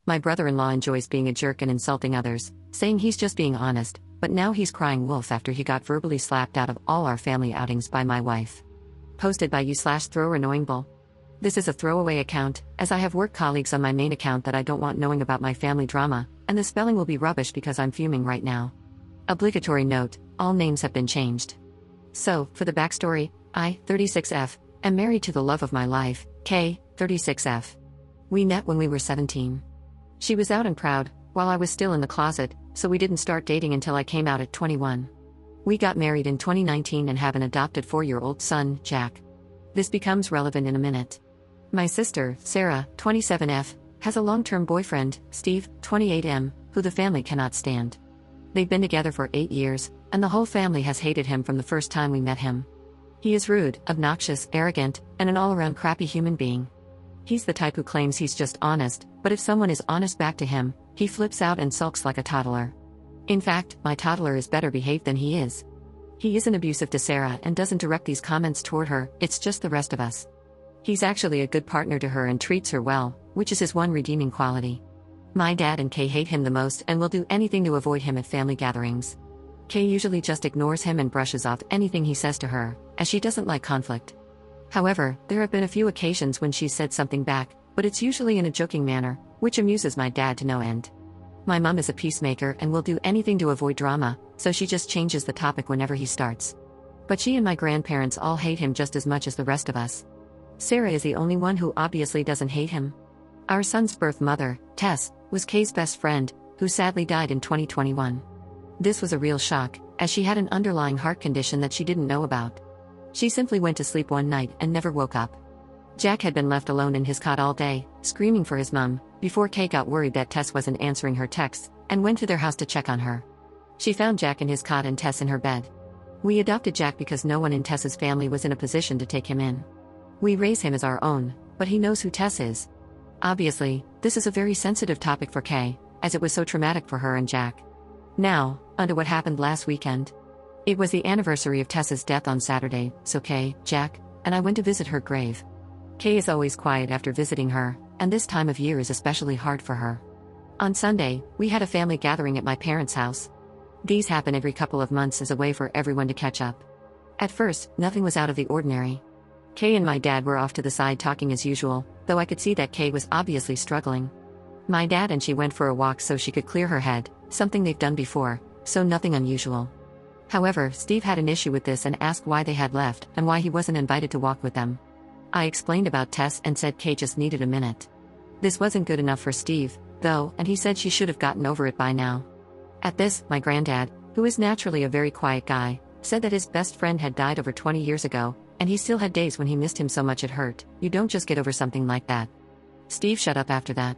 My brother-in-law enjoys being a jerk and insulting others, saying he's just being honest, but now he's crying wolf after he got verbally slapped out of all our family outings by my wife. Posted by you/throwannoyingbull. This is a throwaway account, as I have work colleagues on my main account that I don't want knowing about my family drama, and the spelling will be rubbish because I'm fuming right now. Obligatory note, all names have been changed. So, for the backstory, I, 36F, am married to the love of my life, K, 36F. We met when we were 17. She was out and proud, while I was still in the closet, so we didn't start dating until I came out at 21. We got married in 2019 and have an adopted 4-year-old son, Jack. This becomes relevant in a minute. My sister, Sarah, 27F, has a long-term boyfriend, Steve, 28M, who the family cannot stand. They've been together for 8 years, and the whole family has hated him from the first time we met him. He is rude, obnoxious, arrogant, and an all-around crappy human being. He's the type who claims he's just honest, but if someone is honest back to him, he flips out and sulks like a toddler. In fact, my toddler is better behaved than he is. He isn't abusive to Sarah and doesn't direct these comments toward her, it's just the rest of us. He's actually a good partner to her and treats her well, which is his one redeeming quality. My dad and Kay hate him the most and will do anything to avoid him at family gatherings. Kay usually just ignores him and brushes off anything he says to her, as she doesn't like conflict. However, there have been a few occasions when she's said something back, but it's usually in a joking manner, which amuses my dad to no end. My mom is a peacemaker and will do anything to avoid drama, so she just changes the topic whenever he starts. But she and my grandparents all hate him just as much as the rest of us. Sarah is the only one who obviously doesn't hate him. Our son's birth mother, Tess, was Kay's best friend, who sadly died in 2021. This was a real shock, as she had an underlying heart condition that she didn't know about. She simply went to sleep one night and never woke up. Jack had been left alone in his cot all day, screaming for his mum, before Kay got worried that Tess wasn't answering her texts, and went to their house to check on her. She found Jack in his cot and Tess in her bed. We adopted Jack because no one in Tess's family was in a position to take him in. We raise him as our own, but he knows who Tess is. Obviously, this is a very sensitive topic for Kay, as it was so traumatic for her and Jack. Now, onto what happened last weekend. It was the anniversary of Tess's death on Saturday, so Kay, Jack, and I went to visit her grave. Kay is always quiet after visiting her, and this time of year is especially hard for her. On Sunday, we had a family gathering at my parents' house. These happen every couple of months as a way for everyone to catch up. At first, nothing was out of the ordinary. Kay and my dad were off to the side talking as usual, though I could see that Kay was obviously struggling. My dad and she went for a walk so she could clear her head, something they've done before, so nothing unusual. However, Steve had an issue with this and asked why they had left and why he wasn't invited to walk with them. I explained about Tess and said Kay just needed a minute. This wasn't good enough for Steve, though, and he said she should have gotten over it by now. At this, my granddad, who is naturally a very quiet guy, said that his best friend had died over 20 years ago, and he still had days when he missed him so much it hurt. You don't just get over something like that. Steve shut up after that.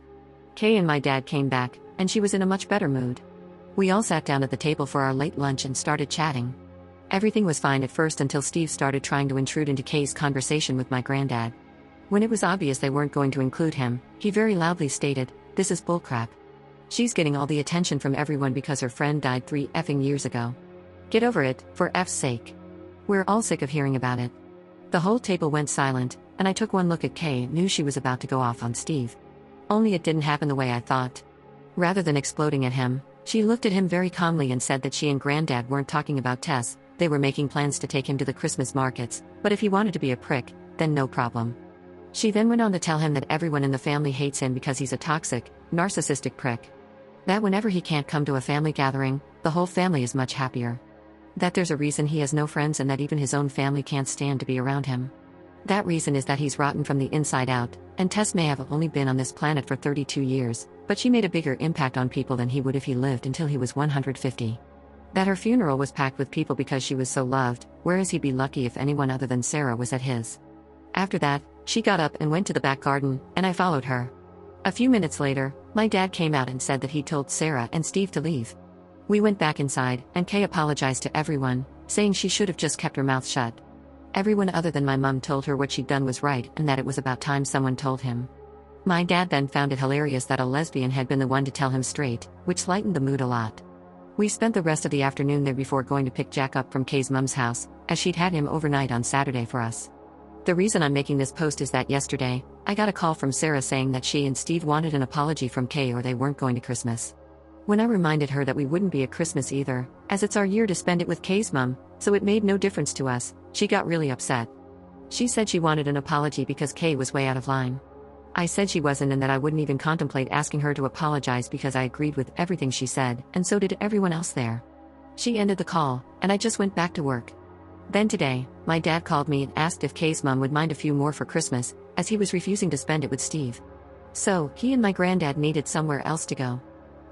Kay and my dad came back, and she was in a much better mood. We all sat down at the table for our late lunch and started chatting. Everything was fine at first until Steve started trying to intrude into Kay's conversation with my granddad. When it was obvious they weren't going to include him, he very loudly stated, "This is bullcrap. She's getting all the attention from everyone because her friend died 3 effing years ago. Get over it, for F's sake. We're all sick of hearing about it." The whole table went silent, and I took one look at Kay and knew she was about to go off on Steve. Only it didn't happen the way I thought. Rather than exploding at him, she looked at him very calmly and said that she and Granddad weren't talking about Tess, they were making plans to take him to the Christmas markets, but if he wanted to be a prick, then no problem. She then went on to tell him that everyone in the family hates him because he's a toxic, narcissistic prick. That whenever he can't come to a family gathering, the whole family is much happier. That there's a reason he has no friends and that even his own family can't stand to be around him. That reason is that he's rotten from the inside out, and Tess may have only been on this planet for 32 years, but she made a bigger impact on people than he would if he lived until he was 150. That her funeral was packed with people because she was so loved, whereas he'd be lucky if anyone other than Sarah was at his. After that, she got up and went to the back garden, and I followed her. A few minutes later, my dad came out and said that he told Sarah and Steve to leave. We went back inside, and Kay apologized to everyone, saying she should have just kept her mouth shut. Everyone other than my mum told her what she'd done was right and that it was about time someone told him. My dad then found it hilarious that a lesbian had been the one to tell him straight, which lightened the mood a lot. We spent the rest of the afternoon there before going to pick Jack up from Kay's mum's house, as she'd had him overnight on Saturday for us. The reason I'm making this post is that yesterday, I got a call from Sarah saying that she and Steve wanted an apology from Kay or they weren't going to Christmas. When I reminded her that we wouldn't be at Christmas either, as it's our year to spend it with Kay's mom, so it made no difference to us, she got really upset. She said she wanted an apology because Kay was way out of line. I said she wasn't and that I wouldn't even contemplate asking her to apologize because I agreed with everything she said, and so did everyone else there. She ended the call, and I just went back to work. Then today, my dad called me and asked if Kay's mom would mind a few more for Christmas, as he was refusing to spend it with Steve. So, he and my granddad needed somewhere else to go.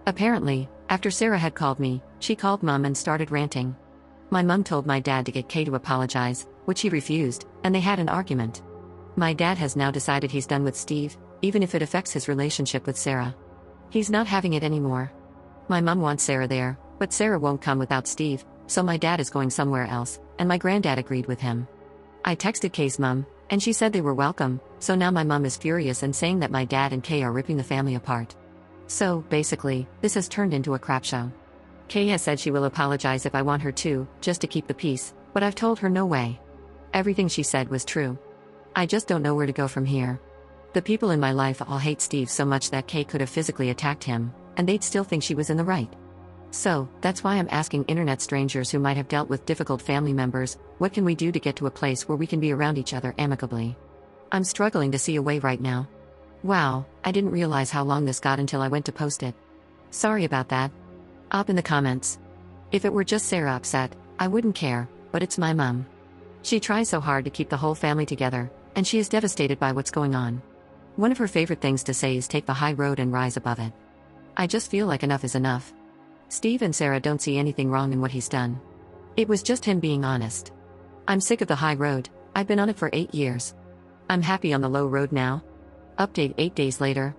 Apparently, after Sarah had called me, she called Mom and started ranting. My mom told my dad to get Kay to apologize, which he refused, and they had an argument. My dad has now decided he's done with Steve, even if it affects his relationship with Sarah. He's not having it anymore. My mom wants Sarah there, but Sarah won't come without Steve, so my dad is going somewhere else, and my granddad agreed with him. I texted Kay's mom, and she said they were welcome, so now my mom is furious and saying that my dad and Kay are ripping the family apart. So, basically, this has turned into a crap show. Kay has said she will apologize if I want her to, just to keep the peace, but I've told her no way. Everything she said was true. I just don't know where to go from here. The people in my life all hate Steve so much that Kay could have physically attacked him, and they'd still think she was in the right. So, that's why I'm asking internet strangers who might have dealt with difficult family members, what can we do to get to a place where we can be around each other amicably? I'm struggling to see a way right now. Wow, I didn't realize how long this got until I went to post it. Sorry about that. Up in the comments. If it were just Sarah upset, I wouldn't care, but it's my mom. She tries so hard to keep the whole family together, and she is devastated by what's going on. One of her favorite things to say is take the high road and rise above it. I just feel like enough is enough. Steve and Sarah don't see anything wrong in what he's done. It was just him being honest. I'm sick of the high road, I've been on it for 8 years. I'm happy on the low road now. Update 8 days later.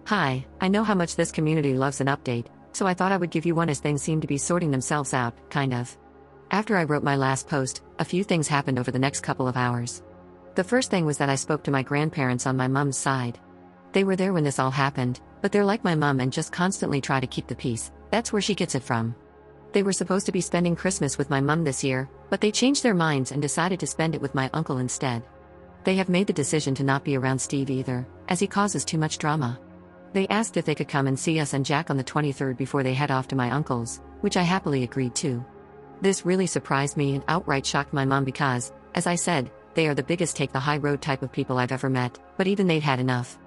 Hi, I know how much this community loves an update, so I thought I would give you one as things seem to be sorting themselves out, kind of. After I wrote my last post, a few things happened over the next couple of hours. The first thing was that I spoke to my grandparents on my mom's side. They were there when this all happened, but they're like my mom and just constantly try to keep the peace. That's where she gets it from. They were supposed to be spending Christmas with my mom this year, but they changed their minds and decided to spend it with my uncle instead. They have made the decision to not be around Steve either, as he causes too much drama. They asked if they could come and see us and Jack on the 23rd before they head off to my uncle's, which I happily agreed to. This really surprised me and outright shocked my mom because, as I said, they are the biggest take the high road type of people I've ever met, but even they'd had enough.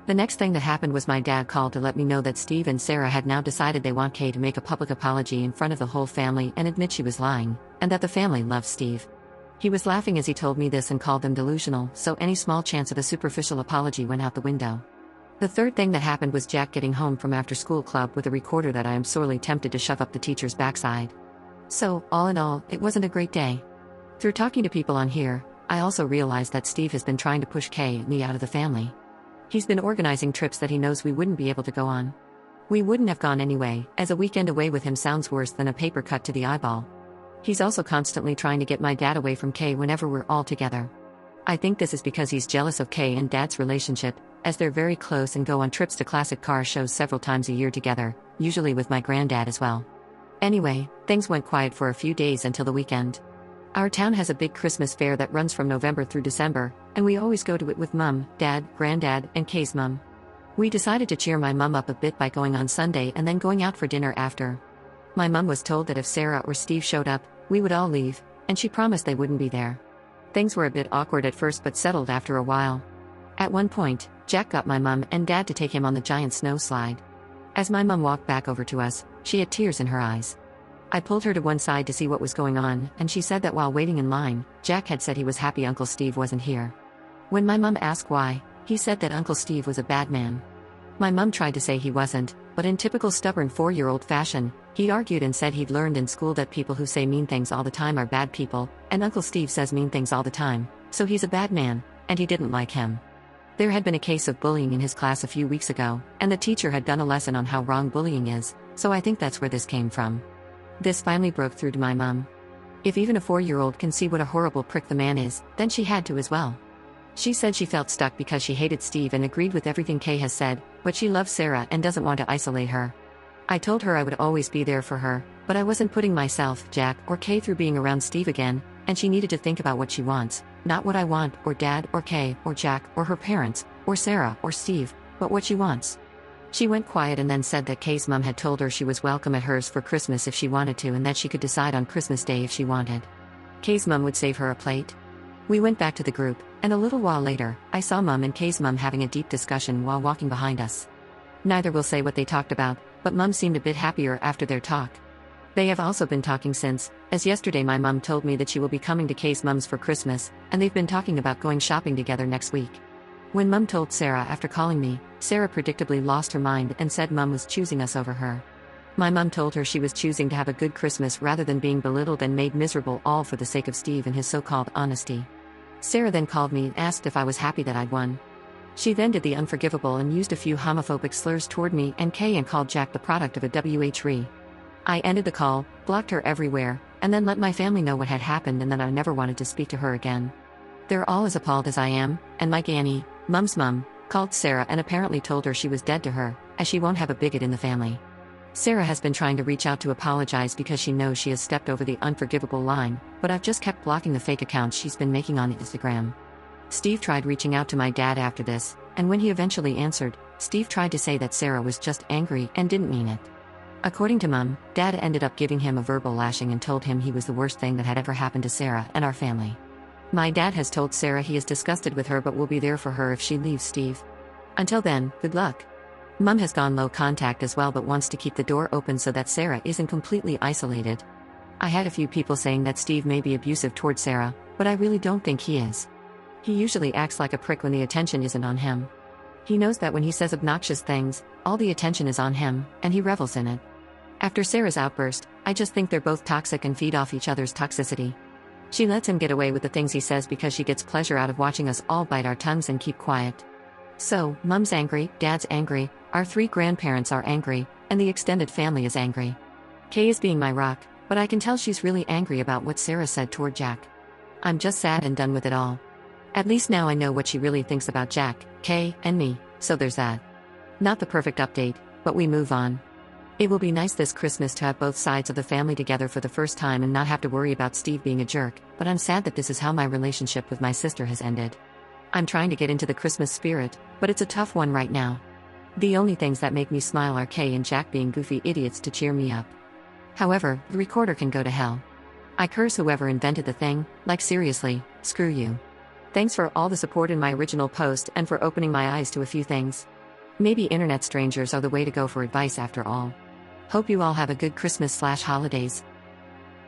The next thing that happened was my dad called to let me know that Steve and Sarah had now decided they want Kay to make a public apology in front of the whole family and admit she was lying, and that the family loves Steve. He was laughing as he told me this and called them delusional, so any small chance of a superficial apology went out the window. The third thing that happened was Jack getting home from after-school club with a recorder that I am sorely tempted to shove up the teacher's backside. So, all in all, it wasn't a great day. Through talking to people on here, I also realized that Steve has been trying to push Kay and me out of the family. He's been organizing trips that he knows we wouldn't be able to go on. We wouldn't have gone anyway, as a weekend away with him sounds worse than a paper cut to the eyeball. He's also constantly trying to get my dad away from Kay whenever we're all together. I think this is because he's jealous of Kay and Dad's relationship, as they're very close and go on trips to classic car shows several times a year together, usually with my granddad as well. Anyway, things went quiet for a few days until the weekend. Our town has a big Christmas fair that runs from November through December, and we always go to it with Mum, Dad, Granddad, and Kay's mum. We decided to cheer my mum up a bit by going on Sunday and then going out for dinner after. My mum was told that if Sarah or Steve showed up, we would all leave, and she promised they wouldn't be there. Things were a bit awkward at first but settled after a while. At one point, Jack got my mum and Dad to take him on the giant snow slide. As my mum walked back over to us, she had tears in her eyes. I pulled her to one side to see what was going on, and she said that while waiting in line, Jack had said he was happy Uncle Steve wasn't here. When my mum asked why, he said that Uncle Steve was a bad man. My mum tried to say he wasn't, but in typical stubborn 4-year-old fashion, he argued and said he'd learned in school that people who say mean things all the time are bad people, and Uncle Steve says mean things all the time, so he's a bad man, and he didn't like him. There had been a case of bullying in his class a few weeks ago, and the teacher had done a lesson on how wrong bullying is, so I think that's where this came from. This finally broke through to my mum. If even a 4-year-old can see what a horrible prick the man is, then she had to as well. She said she felt stuck because she hated Steve and agreed with everything Kay has said, but she loves Sarah and doesn't want to isolate her. I told her I would always be there for her, but I wasn't putting myself, Jack, or Kay through being around Steve again, and she needed to think about what she wants, not what I want, or Dad, or Kay, or Jack, or her parents, or Sarah, or Steve, but what she wants. She went quiet and then said that Kay's mom had told her she was welcome at hers for Christmas if she wanted to and that she could decide on Christmas Day if she wanted. Kay's mom would save her a plate. We went back to the group, and a little while later, I saw Mom and Kay's mom having a deep discussion while walking behind us. Neither will say what they talked about, but Mom seemed a bit happier after their talk. They have also been talking since, as yesterday my mom told me that she will be coming to Kay's mom's for Christmas, and they've been talking about going shopping together next week. When Mom told Sarah after calling me, Sarah predictably lost her mind and said Mom was choosing us over her. My mom told her she was choosing to have a good Christmas rather than being belittled and made miserable all for the sake of Steve and his so-called honesty. Sarah then called me and asked if I was happy that I'd won. She then did the unforgivable and used a few homophobic slurs toward me and Kay and called Jack the product of a WHRE. I ended the call, blocked her everywhere, and then let my family know what had happened and that I never wanted to speak to her again. They're all as appalled as I am, and Mike Annie, Mom's mom, called Sarah and apparently told her she was dead to her, as she won't have a bigot in the family. Sarah has been trying to reach out to apologize because she knows she has stepped over the unforgivable line, but I've just kept blocking the fake accounts she's been making on Instagram. Steve tried reaching out to my dad after this, and when he eventually answered, Steve tried to say that Sarah was just angry and didn't mean it. According to Mom, Dad ended up giving him a verbal lashing and told him he was the worst thing that had ever happened to Sarah and our family. My dad has told Sarah he is disgusted with her but will be there for her if she leaves Steve. Until then, good luck. Mom has gone low contact as well but wants to keep the door open so that Sarah isn't completely isolated. I had a few people saying that Steve may be abusive toward Sarah, but I really don't think he is. He usually acts like a prick when the attention isn't on him. He knows that when he says obnoxious things, all the attention is on him, and he revels in it. After Sarah's outburst, I just think they're both toxic and feed off each other's toxicity. She lets him get away with the things he says because she gets pleasure out of watching us all bite our tongues and keep quiet. So, Mom's angry, Dad's angry, our 3 grandparents are angry, and the extended family is angry. Kay is being my rock, but I can tell she's really angry about what Sarah said toward Jack. I'm just sad and done with it all. At least now I know what she really thinks about Jack, Kay, and me, so there's that. Not the perfect update, but we move on. It will be nice this Christmas to have both sides of the family together for the first time and not have to worry about Steve being a jerk, but I'm sad that this is how my relationship with my sister has ended. I'm trying to get into the Christmas spirit, but it's a tough one right now. The only things that make me smile are Kay and Jack being goofy idiots to cheer me up. However, the recorder can go to hell. I curse whoever invented the thing, like seriously, screw you. Thanks for all the support in my original post and for opening my eyes to a few things. Maybe internet strangers are the way to go for advice after all. Hope you all have a good Christmas/holidays.